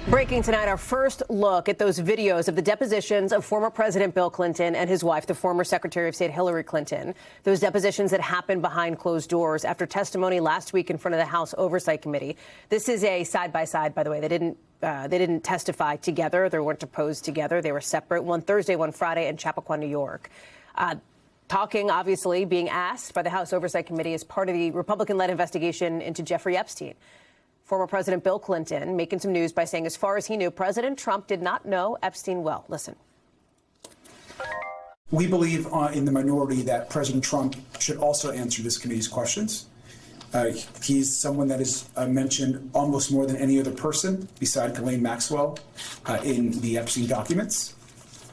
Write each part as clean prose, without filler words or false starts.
Breaking tonight, our first look at those videos of the depositions of former President Bill Clinton and his wife, the former Secretary of State Hillary Clinton. Those depositions that happened behind closed doors after testimony last week in front of the House Oversight Committee. This is a side-by-side, by the way. They didn't testify together. They weren't deposed together. They were separate. One Thursday, one Friday in Chappaqua, New York. Talking, obviously, being asked by the House Oversight Committee as part of the Republican-led investigation into Jeffrey Epstein. Former President Bill Clinton making some news by saying as far as he knew, President Trump did not know Epstein well. Listen. We believe in the minority that President Trump should also answer this committee's questions. He's someone that is mentioned almost more than any other person beside Ghislaine Maxwell in the Epstein documents.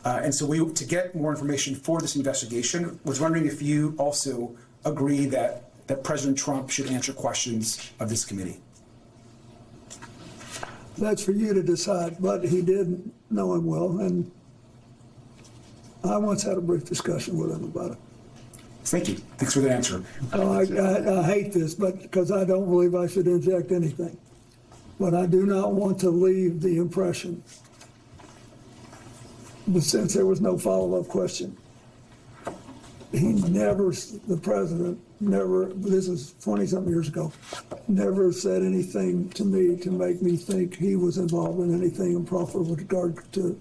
And so to get more information for this investigation, was wondering if you also agree that President Trump should answer questions of this committee. That's for you to decide, but he did know him well, and I once had a brief discussion with him about it. Thank you. Thanks for the answer. I hate this, but because I don't believe I should inject anything. But I do not want to leave the impression, but since there was no follow-up question, the president never, this is 20-something years ago, never said anything to me to make me think he was involved in anything improper with regard to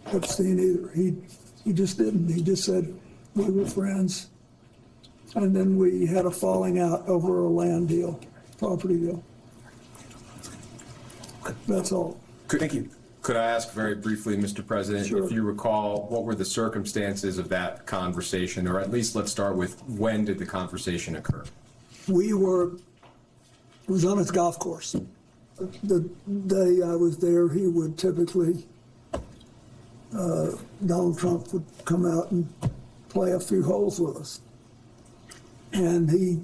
Epstein either. He just didn't. He just said we were friends, and then we had a falling out over a land deal, property deal. That's all. Thank you. Could I ask very briefly, Mr. President, Sure. if you recall, what were the circumstances of that conversation, or at least let's start with when did the conversation occur? It was on his golf course. The day I was there, he would typically, Donald Trump would come out and play a few holes with us. And he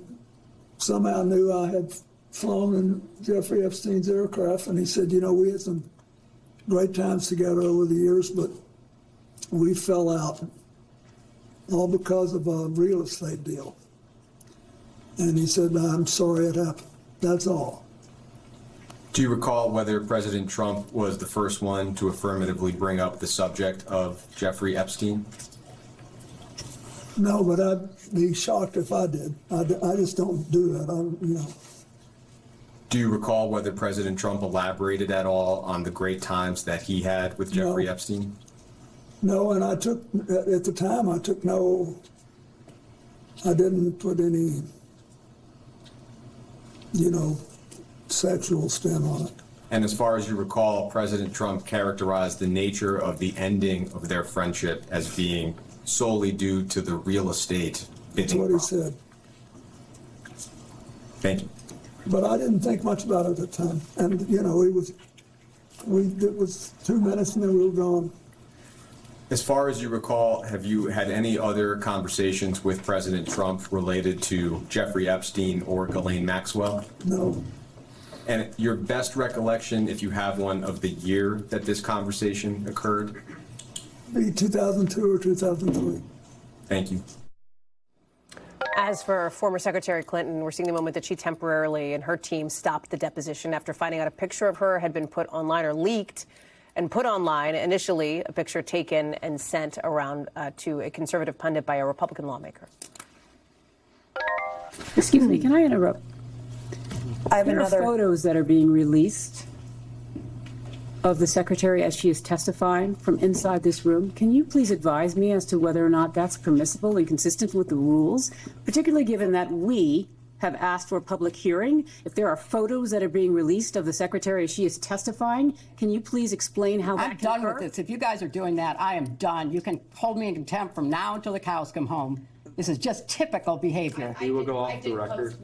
somehow knew I had flown in Jeffrey Epstein's aircraft, and he said, you know, we had some great times together over the years, but we fell out, all because of a real estate deal. And he said, I'm sorry it happened. That's all. Do you recall whether President Trump was the first one to affirmatively bring up the subject of Jeffrey Epstein? No, but I'd be shocked if I did. I just don't do that. Do you recall whether President Trump elaborated at all on the great times that he had with Jeffrey Epstein? No, and at the time, I didn't put any, sexual spin on it. And as far as you recall, President Trump characterized the nature of the ending of their friendship as being solely due to the real estate bidding. That's what he said. Thank you. But I didn't think much about it at the time. And, it was 2 minutes and then we were gone. As far as you recall, have you had any other conversations with President Trump related to Jeffrey Epstein or Ghislaine Maxwell? No. And your best recollection, if you have one, of the year that this conversation occurred? Maybe 2002 or 2003. Thank you. As for former Secretary Clinton, we're seeing the moment that she temporarily and her team stopped the deposition after finding out a picture of her had been put online or leaked and put online. Initially, a picture taken and sent around to a conservative pundit by a Republican lawmaker. Excuse me, can I interrupt? There are photos that are being released of the secretary as she is testifying from inside this room. Can you please advise me as to whether or not that's permissible and consistent with the rules, particularly given that we have asked for a public hearing? If there are photos that are being released of the secretary as she is testifying, can you please explain how that can occur? I'm done with this. If you guys are doing that, I am done. You can hold me in contempt from now until the cows come home. This is just typical behavior. We will go off the record.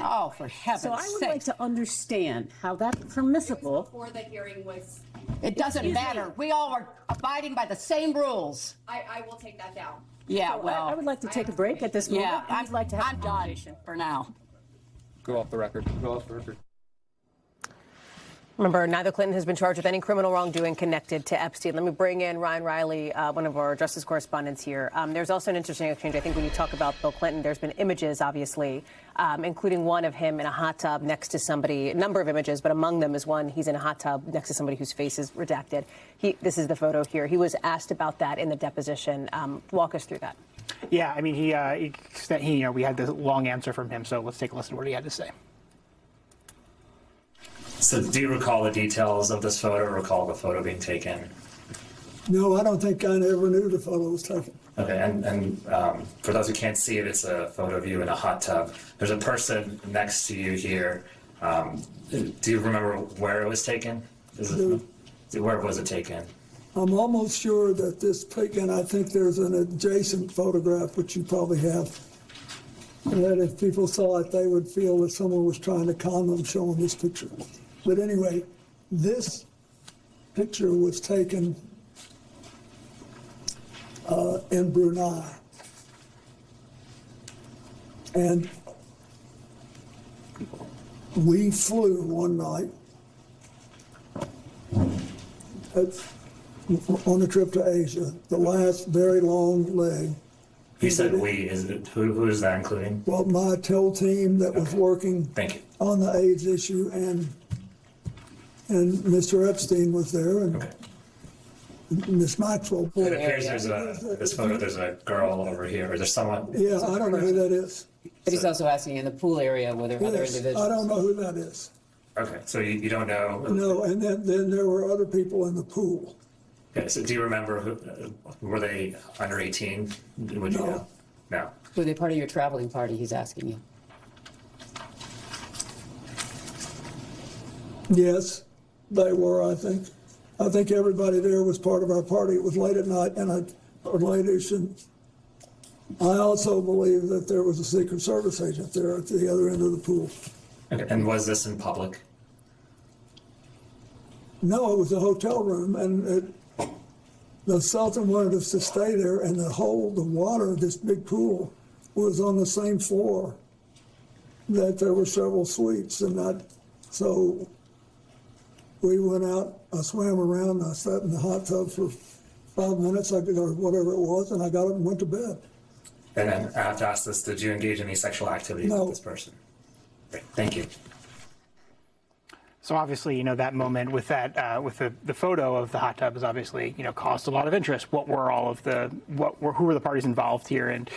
Oh, for heaven's sake. So I would like to understand how that's permissible. Before the hearing was... It doesn't matter. We all are abiding by the same rules. I will take that down. Yeah, So well... I would like to take a break at this moment. Yeah, I'd like to have I'm a done conversation for now. Go off the record. Go off the record. Remember, neither Clinton has been charged with any criminal wrongdoing connected to Epstein. Let me bring in Ryan Reilly, one of our justice correspondents here. There's also an interesting exchange. I think when you talk about Bill Clinton, there's been images, obviously, including one of him in a hot tub next to somebody, a number of images, but among them is one, he's in a hot tub next to somebody whose face is redacted. This is the photo here. He was asked about that in the deposition. Walk us through that. Yeah, I mean, we had this long answer from him, so let's take a listen to what he had to say. So do you recall the details of this photo or recall the photo being taken? No, I don't think I ever knew the photo was taken. Okay, and for those who can't see it, it's a photo of you in a hot tub. There's a person next to you here. Do you remember where it was taken? Where was it taken? I'm almost sure that this taken, I think there's an adjacent photograph, which you probably have, and that if people saw it, they would feel that someone was trying to con them showing this picture. But anyway, this picture was taken in Brunei. And we flew one night on a trip to Asia, the last very long leg. You said we. Who is that including? Well, my TEL team that was working Thank you. on the AIDS issue, and Mr. Epstein was there, and Okay. Miss Maxwell. It appears this photo, there's a girl over here. Is there someone? Yeah, I don't know who that is. But he's also asking in the pool area whether other Yes, individuals. I don't know who that is. Okay, so you don't know? No, and then there were other people in the pool. Okay, so do you remember were they under 18? Would you No. know? No. Were they part of your traveling party, he's asking you? Yes, they were, I think. I think everybody there was part of our party. It was late at night, and late-ish, and I also believe that there was a Secret Service agent there at the other end of the pool. Okay, and was this in public? No, it was a hotel room, and the Sultan wanted us to stay there, and the water of this big pool was on the same floor that there were several suites, so we went out, I swam around, I sat in the hot tub for 5 minutes, or whatever it was, and I got up and went to bed. And then I have to ask this, did you engage in any sexual activity No. with this person? Great, thank you. So obviously, that moment with that, with the photo of the hot tub is obviously, caused a lot of interest. Who were the parties involved here? And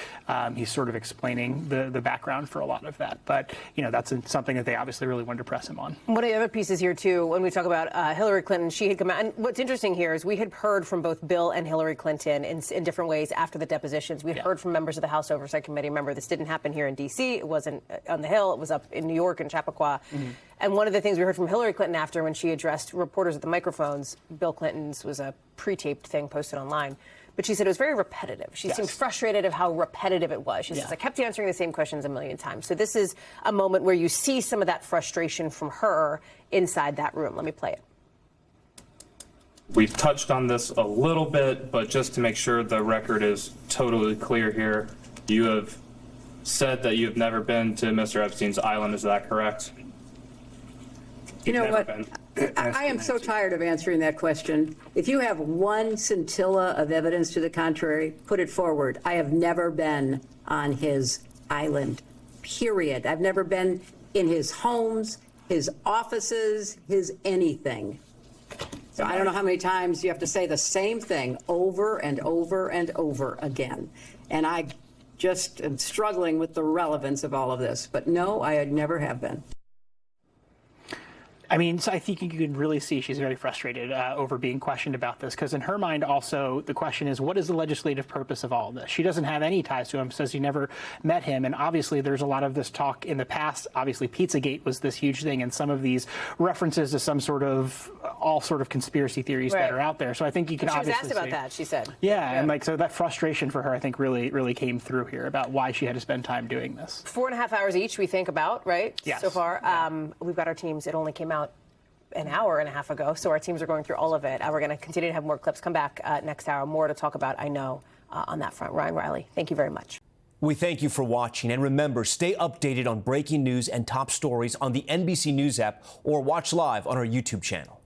he's sort of explaining the background for a lot of that. But, that's something that they obviously really wanted to press him on. One of the other pieces here, too, when we talk about Hillary Clinton, she had come out. And what's interesting here is we had heard from both Bill and Hillary Clinton in different ways after the depositions. We had heard from members of the House Oversight Committee. Remember, this didn't happen here in D.C. It wasn't on the Hill. It was up in New York in Chappaqua. Mm-hmm. And one of the things we heard from Hillary Clinton after when she addressed reporters at the microphones, Bill Clinton's was a pre-taped thing posted online, but she said it was very repetitive. She seemed frustrated of how repetitive it was. She says, I kept answering the same questions a million times. So this is a moment where you see some of that frustration from her inside that room. Let me play it. We've touched on this a little bit, but just to make sure the record is totally clear here, you have said that you've never been to Mr. Epstein's island. Is that correct? You know what? I am so tired of answering that question. If you have one scintilla of evidence to the contrary, put it forward. I have never been on his island, period. I've never been in his homes, his offices, his anything. So I don't know how many times you have to say the same thing over and over and over again. And I just am struggling with the relevance of all of this. But no, I never have been. I mean, so I think you can really see she's very frustrated over being questioned about this, because in her mind also the question is, what is the legislative purpose of all of this? She doesn't have any ties to him, says she never met him, and obviously there's a lot of this talk in the past. Obviously Pizzagate was this huge thing, and some of these references to all sort of conspiracy theories that are out there. So I think you can obviously She was asked about that, she said. Yeah, and so that frustration for her, I think, really came through here about why she had to spend time doing this. 4.5 hours each, we think about, right? Yes. So far. Yeah. We've got our teams. It only came out an hour and a half ago, so our teams are going through all of it. We're going to continue to have more clips come back next hour, more to talk about, I know, on that front. Ryan Reilly, thank you very much. We thank you for watching, and remember, stay updated on breaking news and top stories on the NBC News app or watch live on our YouTube channel.